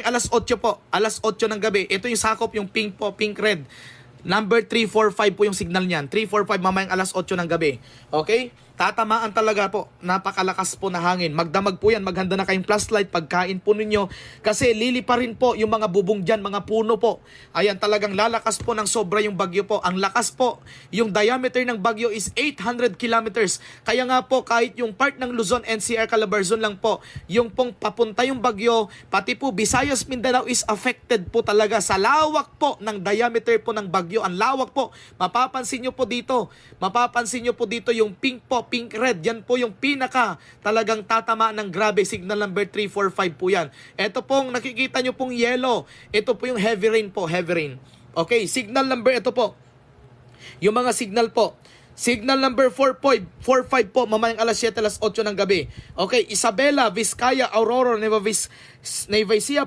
Alas 8 po, alas 8 ng gabi. Ito yung sakop, yung pink po, pink red. Number 345 po yung signal niyan. 345 mamayang alas 8 ng gabi. Okay? Tatamaan talaga po. Napakalakas po na hangin. Magdamag po yan. Maghanda na kayong flashlight. Pagkain po ninyo. Kasi lilipa rin po yung mga bubong dyan, mga puno po. Ayan, talagang lalakas po ng sobra yung bagyo po. Ang lakas po. Yung diameter ng bagyo is 800 kilometers. Kaya nga po, kahit yung part ng Luzon, NCR, Calabarzon lang po, yung pong papunta yung bagyo, pati po Visayas, Mindanao is affected po talaga sa lawak po ng diameter po ng bagyo. Ang lawak po. Mapapansin nyo po dito. Mapapansin nyo po dito yung pink po, pink red. Yan po yung pinaka talagang tatama ng grabe. Signal number 345 po yan. Ito pong nakikita nyo pong yellow. Ito po yung heavy rain po, heavy rain. Okay, signal number ito po. Yung mga signal po. Signal number 4.45 po, mamayang alas 7, alas 8 ng gabi. Okay, Isabela, Vizcaya, Aurora, Nueva Ecija,